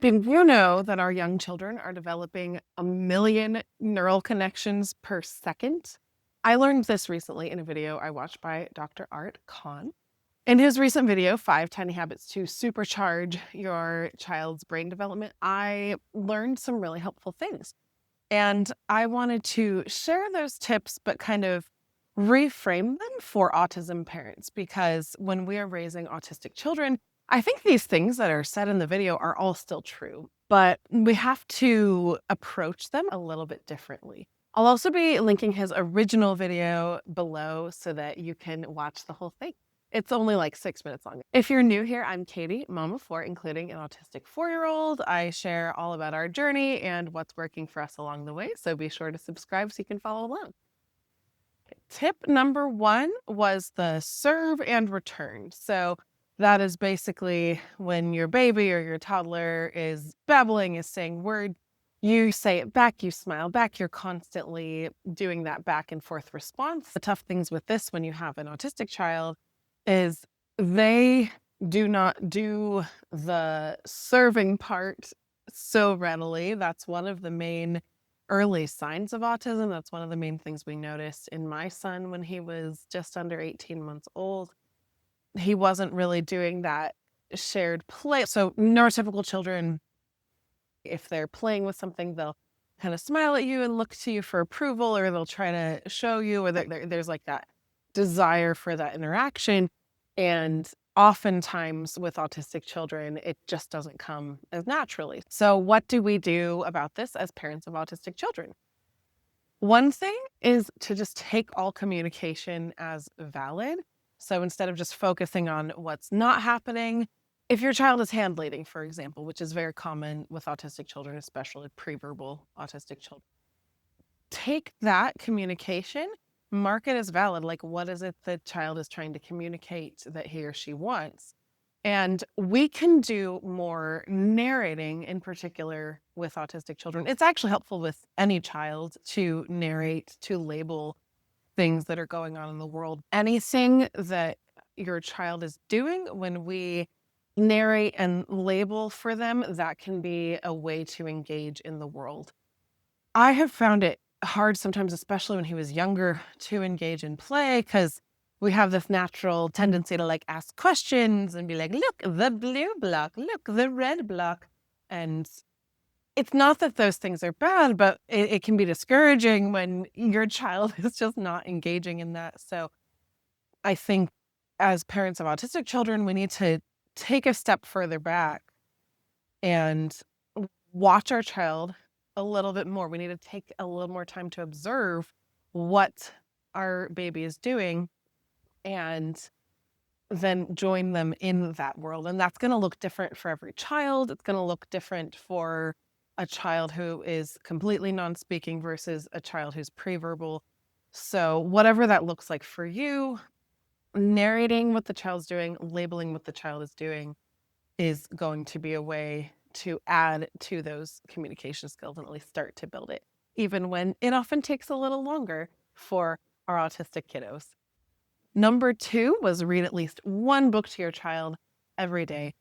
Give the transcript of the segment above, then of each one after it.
Did you know that our young children are developing a million neural connections per second? I learned this recently in a video I watched by Dr. Arif Khan. In his recent video, 5 Tiny Habits to Supercharge Your Child's Brain Development, I learned some really helpful things. And I wanted to share those tips, but kind of reframe them for autism parents, because when we are raising autistic children, I think these things that are said in the video are all still true, but we have to approach them a little bit differently. I'll also be linking his original video below so that you can watch the whole thing. It's only like 6 minutes long. If you're new here, I'm Katie, mom of 4, including an autistic 4-year-old. I share all about our journey and what's working for us along the way, so be sure to subscribe so you can follow along. Tip number 1 was the serve and return. So that is basically when your baby or your toddler is babbling, is saying word, you say it back, you smile back, you're constantly doing that back and forth response. The tough things with this when you have an autistic child is they do not do the serving part so readily. That's one of the main early signs of autism. That's one of the main things we noticed in my son when he was just under 18 months old. He wasn't really doing that shared play. So neurotypical children, if they're playing with something, they'll kind of smile at you and look to you for approval, or they'll try to show you, or there's like that desire for that interaction. And oftentimes with autistic children, it just doesn't come as naturally. So what do we do about this as parents of autistic children? One thing is to just take all communication as valid. So instead of just focusing on what's not happening, if your child is hand leading, for example, which is very common with autistic children, especially pre-verbal autistic children, take that communication, mark it as valid. Like, what is it the child is trying to communicate that he or she wants? And we can do more narrating, in particular with autistic children. It's actually helpful with any child to narrate, to label things that are going on in the world. Anything that your child is doing, when we narrate and label for them, that can be a way to engage in the world. I have found it hard sometimes, especially when he was younger, to engage in play, because we have this natural tendency to like ask questions and be like, look, the blue block, look, the red block. And it's not that those things are bad, but it can be discouraging when your child is just not engaging in that. So I think as parents of autistic children, we need to take a step further back and watch our child a little bit more. We need to take a little more time to observe what our baby is doing and then join them in that world. And that's going to look different for every child. It's going to look different for a child who is completely non-speaking versus a child who's pre-verbal. So whatever that looks like for you, narrating what the child's doing, labeling what the child is doing is going to be a way to add to those communication skills and at least start to build it, even when it often takes a little longer for our autistic kiddos. Number 2 was read at least one book to your child every day.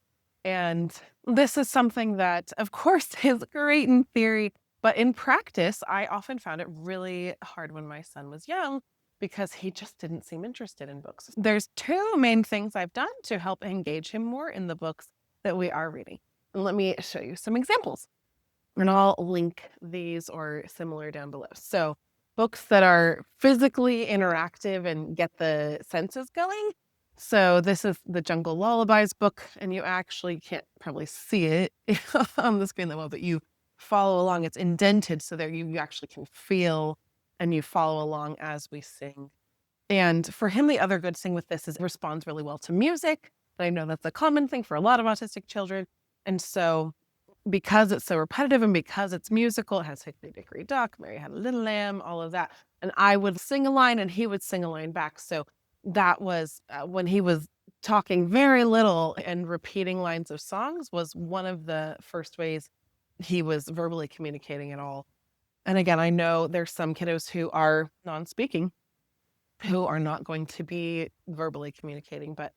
And this is something that, of course, is great in theory, but in practice, I often found it really hard when my son was young because he just didn't seem interested in books. There's 2 main things I've done to help engage him more in the books that we are reading. And let me show you some examples. And I'll link these or similar down below. So books that are physically interactive and get the senses going. So this is the Jungle Lullabies book, and you actually can't probably see it on the screen that well, but you follow along. It's indented so that you actually can feel and you follow along as we sing. And for him, the other good thing with this is it responds really well to music. And I know that's a common thing for a lot of autistic children. And so because it's so repetitive and because it's musical, it has Hickory Dickory Dock, Mary Had a Little Lamb, all of that. And I would sing a line and he would sing a line back. So that was when he was talking very little and repeating lines of songs was one of the first ways he was verbally communicating at all. And again, I know there's some kiddos who are non-speaking who are not going to be verbally communicating, but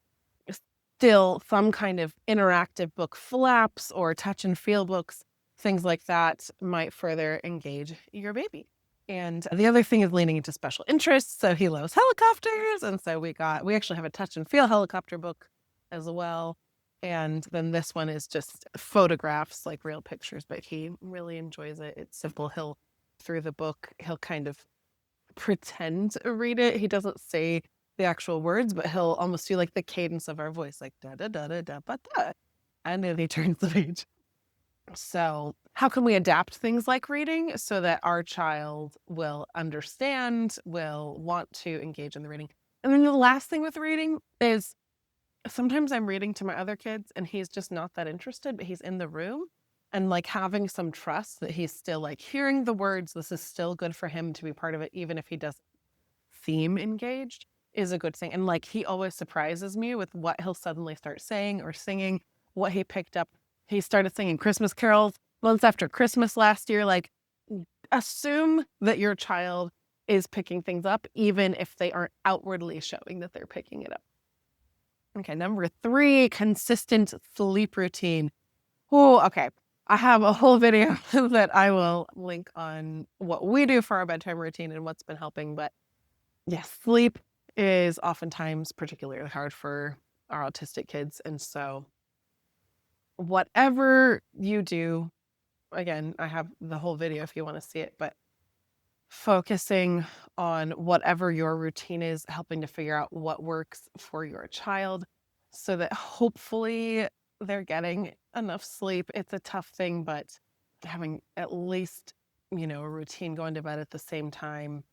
still some kind of interactive book flaps or touch and feel books, things like that might further engage your baby. And the other thing is leaning into special interests. So he loves helicopters. And so we actually have a touch and feel helicopter book as well. And then this one is just photographs, like real pictures, but he really enjoys it. It's simple. Through the book, he'll kind of pretend to read it. He doesn't say the actual words, but he'll almost do like the cadence of our voice, like da da da da da ba da. And then he turns the page. So how can we adapt things like reading so that our child will understand, will want to engage in the reading? And then the last thing with reading is sometimes I'm reading to my other kids and he's just not that interested, but he's in the room, and like having some trust that he's still like hearing the words. This is still good for him to be part of it, even if he doesn't seem engaged, is a good thing. And like he always surprises me with what he'll suddenly start saying or singing, what he picked up. He started singing Christmas carols months after Christmas last year. Like, assume that your child is picking things up, even if they aren't outwardly showing that they're picking it up. Okay, number 3, consistent sleep routine. Oh, okay. I have a whole video that I will link on what we do for our bedtime routine and what's been helping. But yes, sleep is oftentimes particularly hard for our autistic kids. And so whatever you do, again, I have the whole video if you want to see it, but focusing on whatever your routine is, helping to figure out what works for your child so that hopefully they're getting enough sleep. It's a tough thing, but having at least, a routine, going to bed at the same time,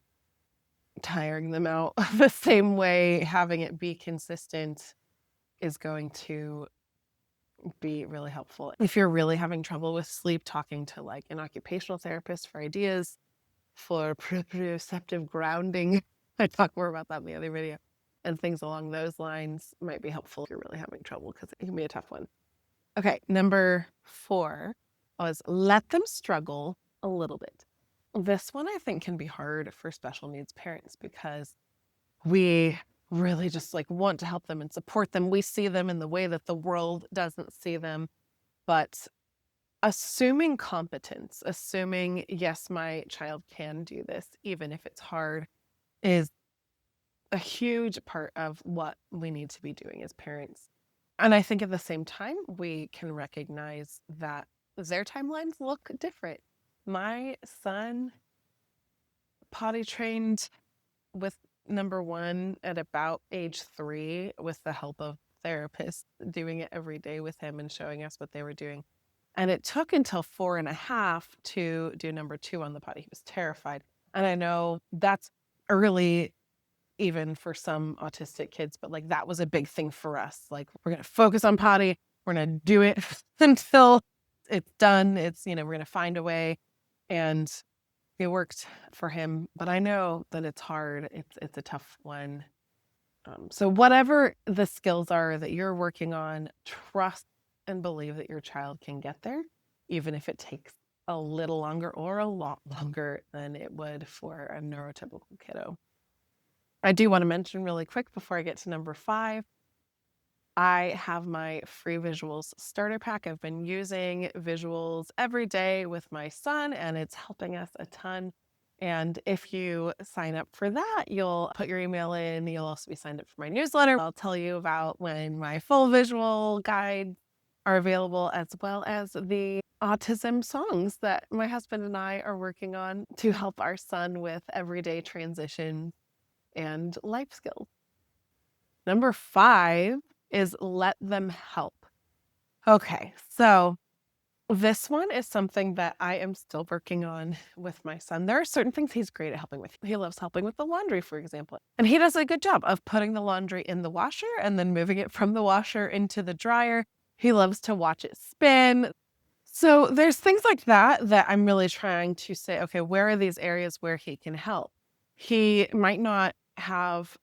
tiring them out the same way, having it be consistent is going to be really helpful. If you're really having trouble with sleep, talking to like an occupational therapist for ideas for proprioceptive grounding. I talk more about that in the other video. And things along those lines might be helpful if you're really having trouble, because it can be a tough one. Okay, number 4 was let them struggle a little bit. This one I think can be hard for special needs parents because we really just like want to help them and support them. We see them in the way that the world doesn't see them. But assuming competence, assuming, yes, my child can do this, even if it's hard, is a huge part of what we need to be doing as parents. And I think at the same time, we can recognize that their timelines look different. My son potty trained with number 1 at about age 3 with the help of therapists doing it every day with him and showing us what they were doing. And it took until 4.5 to do number 2 on the potty. He was terrified. And I know that's early even for some autistic kids, but like that was a big thing for us. Like, we're going to focus on potty. We're going to do it until it's done. It's, we're going to find a way. And it worked for him, but I know that it's hard. It's a tough one. So whatever the skills are that you're working on, trust and believe that your child can get there, even if it takes a little longer or a lot longer than it would for a neurotypical kiddo. I do want to mention really quick before I get to number 5, I have my free visuals starter pack. I've been using visuals every day with my son, and it's helping us a ton. And if you sign up for that, you'll put your email in. You'll also be signed up for my newsletter. I'll tell you about when my full visual guides are available, as well as the autism songs that my husband and I are working on to help our son with everyday transition and life skills. Number 5 is let them help. Okay, so this one is something that I am still working on with my son. There are certain things he's great at helping with. He loves helping with the laundry, for example. And he does a good job of putting the laundry in the washer and then moving it from the washer into the dryer. He loves to watch it spin. So there's things like that I'm really trying to say, okay, where are these areas where he can help? He might not have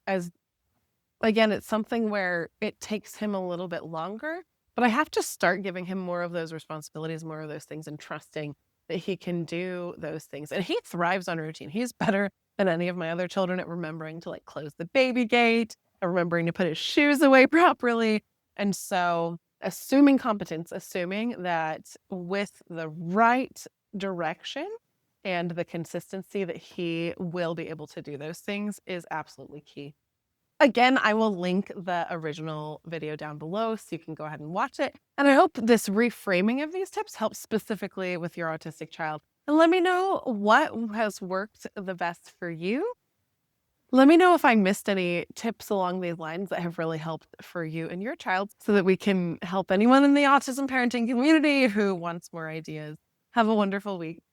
again, it's something where it takes him a little bit longer, but I have to start giving him more of those responsibilities, more of those things, and trusting that he can do those things. And he thrives on routine. He's better than any of my other children at remembering to like close the baby gate, and remembering to put his shoes away properly. And so assuming competence, assuming that with the right direction and the consistency that he will be able to do those things is absolutely key. Again, I will link the original video down below so you can go ahead and watch it. And I hope this reframing of these tips helps specifically with your autistic child. And let me know what has worked the best for you. Let me know if I missed any tips along these lines that have really helped for you and your child so that we can help anyone in the autism parenting community who wants more ideas. Have a wonderful week.